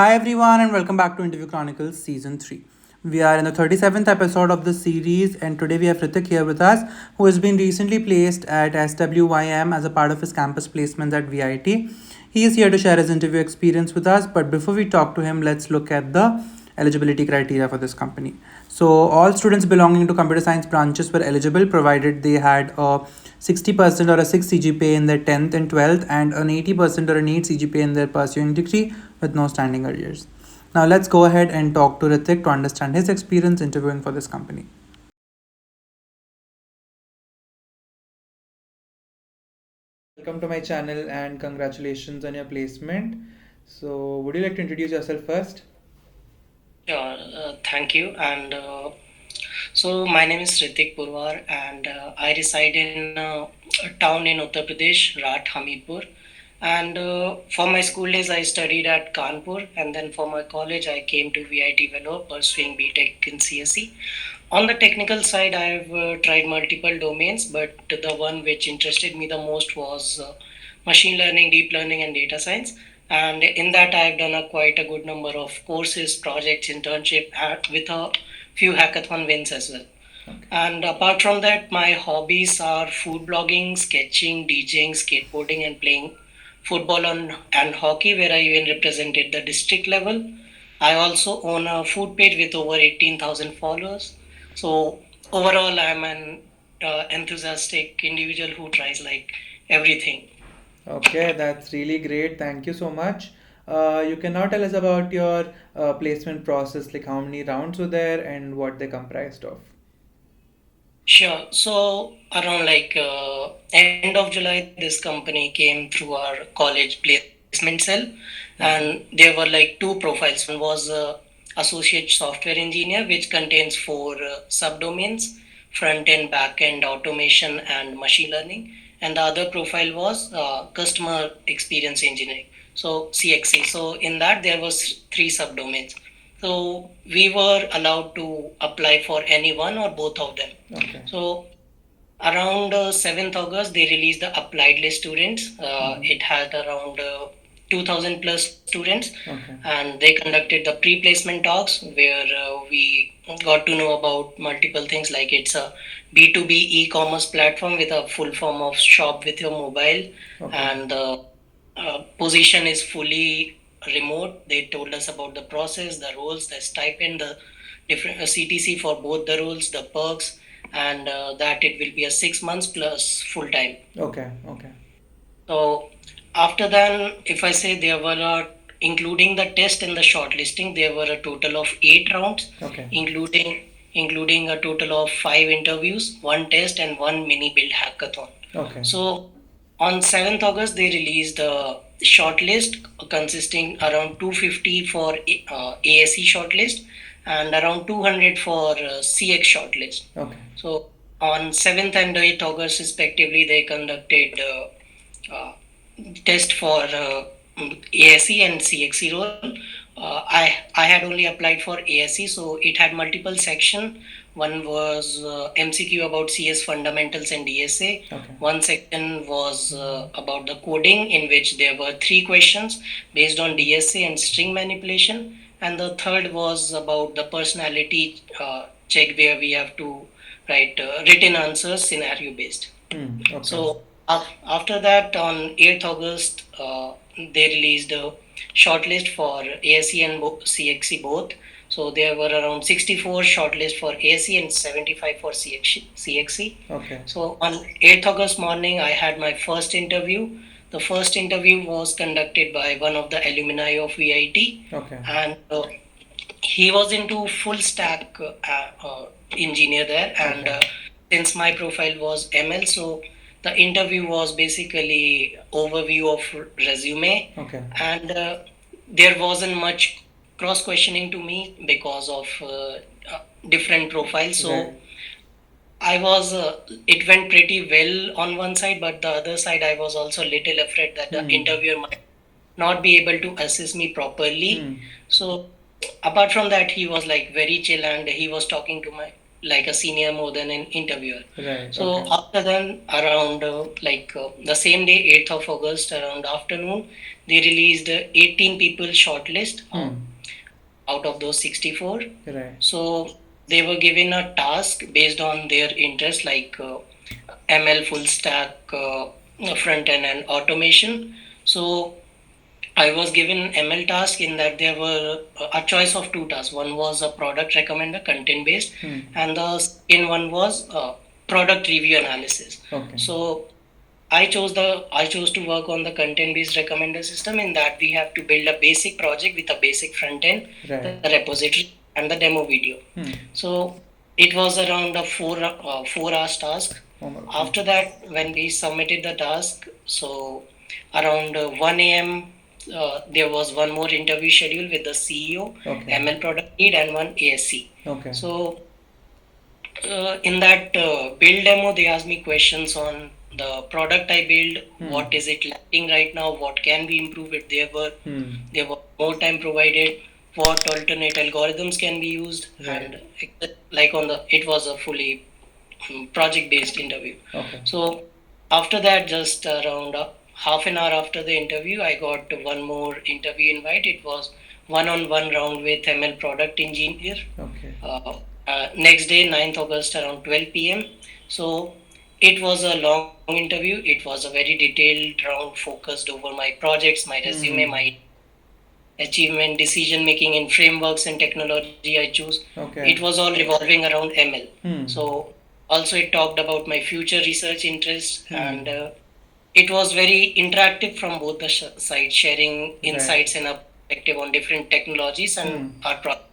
Hi everyone and welcome back to Interview Chronicles Season 3. We are in the 37th episode of the series and today we have Ritik here with us who has been recently placed at SWYM as a part of his campus placements at VIT. He is here to share his interview experience with us, but before we talk to him, let's look at the eligibility criteria for this company. So all students belonging to computer science branches were eligible provided they had a 60% or a 6 CGPA in their 10th and 12th and an 80% or an 8 CGPA in their pursuing degree with no standing arrears. Now let's go ahead and talk to Ritik to understand his experience interviewing for this company. Welcome to my channel and congratulations on your placement. So would you like to introduce yourself first? Sure, thank you. And my name is Ritik Purwar, and I reside in a town in Uttar Pradesh, Rat Hamidpur. And for my school days, I studied at Kanpur, and then for my college, I came to VIT Vellore pursuing BTech in CSE. On the technical side, I've tried multiple domains, but the one which interested me the most was machine learning, deep learning, and data science. And in that, I've done quite a good number of courses, projects, internship, with a few hackathon wins as well. Okay. And apart from that, my hobbies are food blogging, sketching, DJing, skateboarding, and playing football and hockey, where I even represented the district level. I also own a food page with over 18,000 followers. So overall, I'm an enthusiastic individual who tries like everything. Okay, that's really great. Thank you so much. You can now tell us about your placement process, like how many rounds were there and what they comprised of. Sure. So around end of July, this company came through our college placement cell, and there were like two profiles. One was associate software engineer, which contains four subdomains: front end, back end, automation, and machine learning. And the other profile was customer experience engineering, so CXE. So in that there was three subdomains. So we were allowed to apply for any one or both of them. Okay. So around 7th August, they released the applied list students. It had around 2000 plus students, Okay. and they conducted the pre-placement talks where we got to know about multiple things like it's a B2B e-commerce platform with a full form of shop with your mobile, Okay. and the position is fully remote. They told us about the process, the roles, the stipend, the different CTC for both the roles, the perks, and that it will be a 6 months plus full time. Okay. Okay. So after that, if I say there were including the test and the shortlisting, there were a total of 8 rounds, Okay. including a total of 5 interviews, one test, and one mini build hackathon. Okay. So on 7th August, they released a shortlist consisting around 250 for ASE shortlist and around 200 for CX shortlist. Okay. So on 7th and 8th August respectively, they conducted uh, test for ASE and CXE role. I had only applied for ASE, so it had multiple section. One was MCQ about CS fundamentals and DSA. Okay. One section was about the coding, in which there were 3 questions based on DSA and string manipulation. And the third was about the personality check, where we have to write written answers scenario based. Okay. So after that, on 8th August, they released a shortlist for ASE and CXE both. So there were around 64 shortlist for ASE and 75 for CXE. Okay. So on 8th August morning, I had my first interview. The first interview was conducted by one of the alumni of VIT, Okay. and he was into full stack engineer there. And Okay. since my profile was ML, so the interview was basically overview of resume, Okay. and there wasn't much cross questioning to me because of different profiles. So Right. I was it went pretty well on one side, but the other side I was also a little afraid that the interviewer might not be able to assess me properly. So apart from that, he was like very chill, and he was talking to like a senior more than an interviewer. Right. So Okay. after then, around the same day, 8th of August, around afternoon, they released 18 people shortlist out of those 64. Right. So they were given a task based on their interest, like ML full stack, front end, and automation. So I was given ML task in that there were a choice of two tasks. One was a product recommender, content based, and the second one was product review analysis. Okay. So I chose to work on the content based recommender system. In that we have to build a basic project with a basic front end, Right. the repository, and the demo video. So it was around a 4 hours task. Oh my God. After that, when we submitted the task, so around 1 a.m. There was one more interview schedule with the CEO, Okay. ML product lead, and one ASC. Okay. So in that build demo, they asked me questions on the product I build. What is it lacking right now? What can we improve it? There was more time provided. What alternate algorithms can be used? Right. And like it was a fully project based interview. Okay. So after that, just around half an hour after the interview, I got one more interview invite. It was one-on-one round with ML product engineer. Okay. Next day, 9th August, around 12 p.m. So it was a long interview. It was a very detailed round focused over my projects, my resume, my achievement, decision making in frameworks and technology I choose. Okay. It was all revolving around ML. So also it talked about my future research interests, and it was very interactive from both the sides, sharing insights and a perspective on different technologies and our project.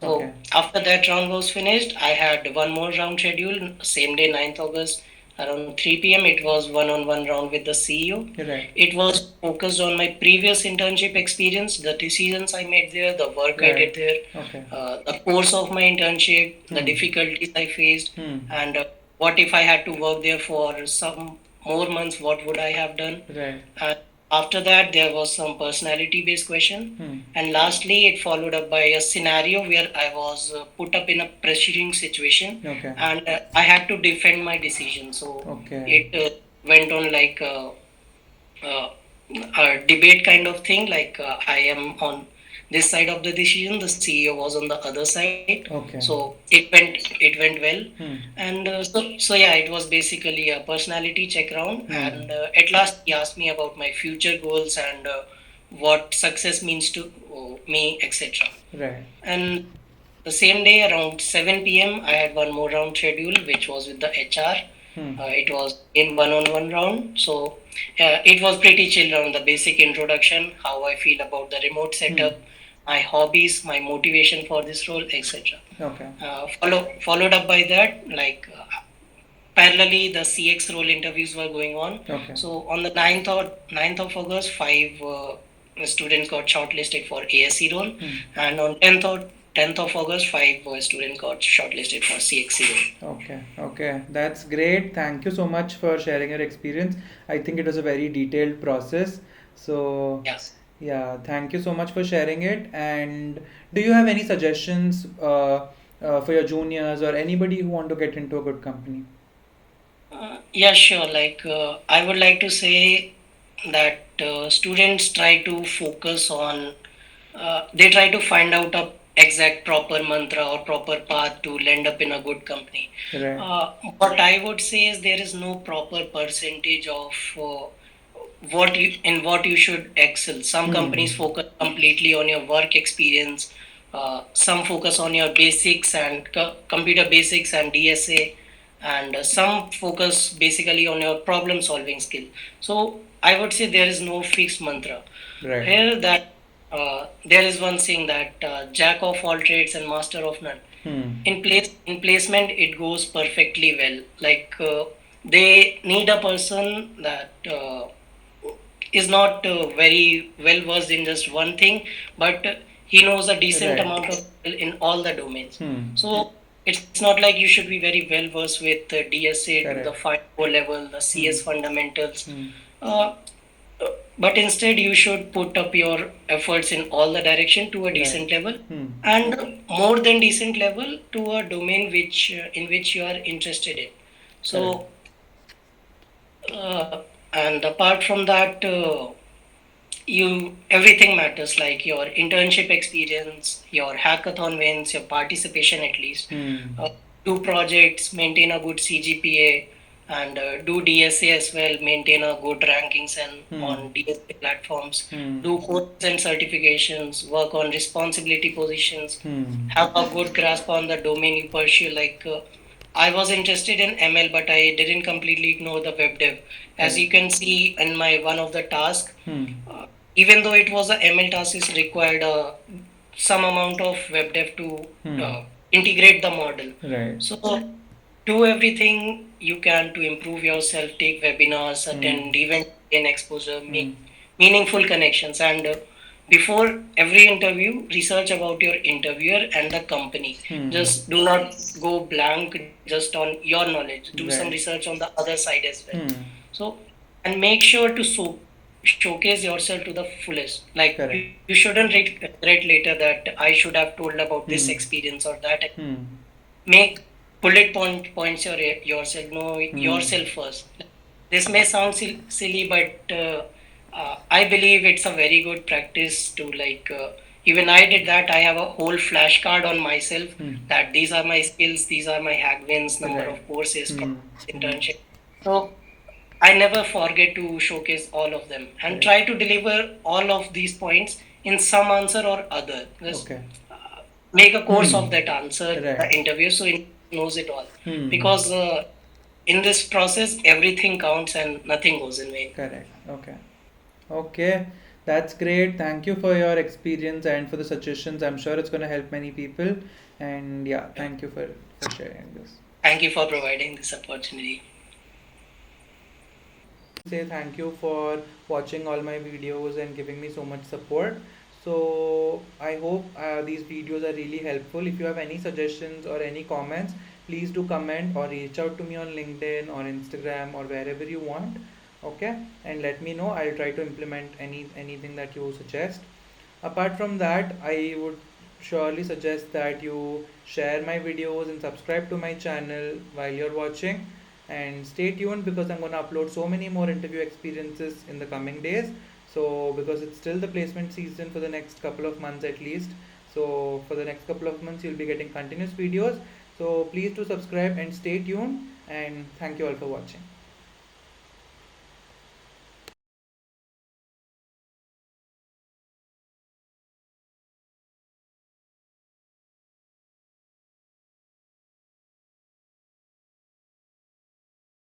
So Okay. after that round was finished, I had one more round scheduled, same day, 9th August, around 3 p.m. It was one-on-one round with the CEO. Right. It was focused on my previous internship experience, the decisions I made there, the work I did there, Okay. the course of my internship, the difficulties I faced, and what if I had to work there for some more months, what would I have done? Right. And after that, there was some personality based question. And lastly, it followed up by a scenario where I was put up in a pressuring situation, Okay. and I had to defend my decision. So Okay. it went on like a debate kind of thing. Like I am on this side of the decision, the CEO was on the other side. Okay. So it went well, and so yeah, it was basically a personality check round, and at last he asked me about my future goals and what success means to me, etc. Right. And the same day around 7 p.m. I had one more round schedule, which was with the HR. It was in one-on-one round. So it was pretty chill round, the basic introduction, how I feel about the remote setup, my hobbies, my motivation for this role, etc. Okay. Followed up by that, like parallelly, the CX role interviews were going on. Okay. So on the 9th of August, five students got shortlisted for ASC role, and on 10th of August, five students got shortlisted for CXC role. Okay, okay, that's great. Thank you so much for sharing your experience. I think it was a very detailed process. So, Yes. yeah, thank you so much for sharing it. And do you have any suggestions for your juniors or anybody who want to get into a good company? Yeah, sure. Like, I would like to say that students try to focus on, they try to find out a exact proper mantra or proper path to land up in a good company. Right. What I would say is there is no proper percentage of what you should excel. Some companies focus completely on your work experience. Some focus on your basics and computer basics and DSA, and some focus basically on your problem solving skill. So I would say there is no fixed mantra. Right. Here that there is one saying that jack of all trades and master of none. In placement it goes perfectly well. Like they need a person that is not very well versed in just one thing, but he knows a decent Right. amount of skill in all the domains. Hmm. So it's not like you should be very well versed with DSA to the Correct. 5 level, the CS fundamentals. Hmm. Uh, but instead you should put up your efforts in all the direction to a Right. decent level, Hmm. and more than decent level to a domain which in which you are interested in. Correct. So uh, and apart from that, you everything matters, like your internship experience, your hackathon wins, your participation at least. Hmm. Do projects, maintain a good CGPA, and do DSA as well, maintain a good rankings and Hmm. on DSA platforms. Hmm. Do courses and certifications, work on responsibility positions, Hmm. have a good grasp on the domain you pursue. Like I was interested in ML, but I didn't completely ignore the web dev. As Correct. you can see in my one of the tasks, Hmm. uh, even though it was a ML task, is required some amount of web dev to Hmm. integrate the model. Right. So do everything you can to improve yourself, take webinars, Hmm. attend events, gain exposure, Hmm. make meaningful connections, and before every interview, research about your interviewer and the company. Hmm. Just do not go blank just on your knowledge. Do some Right. research on the other side as well. Hmm. So, and make sure to showcase yourself to the fullest. Like Correct. you shouldn't regret later that I should have told about this Hmm. experience or that. Hmm. Make points yourself. Know Hmm. yourself first. This may sound silly, but I believe it's a very good practice to like. Even I did that. I have a whole flashcard on myself Hmm. that these are my skills, these are my hack wins, number Right. of courses, Hmm. Hmm. internship. So I never forget to showcase all of them and Correct. try to deliver all of these points in some answer or other. Just Okay. make a course Hmm. of that answer, Right. the interview, so it knows it all. Hmm. Because in this process, everything counts and nothing goes in vain. Correct. Okay. Okay. That's great. Thank you for your experience and for the suggestions. I'm sure it's going to help many people. And yeah, Yeah. thank you for sharing this. Thank you for providing this opportunity. Say thank you for watching all my videos and giving me so much support. So I hope these videos are really helpful. If you have any suggestions or any comments, please do comment or reach out to me on LinkedIn or Instagram or wherever you want. Okay, and let me know. I'll try to implement anything that you suggest. Apart from that, I would surely suggest that you share my videos and subscribe to my channel while you're watching, and stay tuned because I'm going to upload so many more interview experiences in the coming days. So because it's still the placement season for the next couple of months at least, so for the next couple of months you'll be getting continuous videos. So please do subscribe and stay tuned, and thank you all for watching.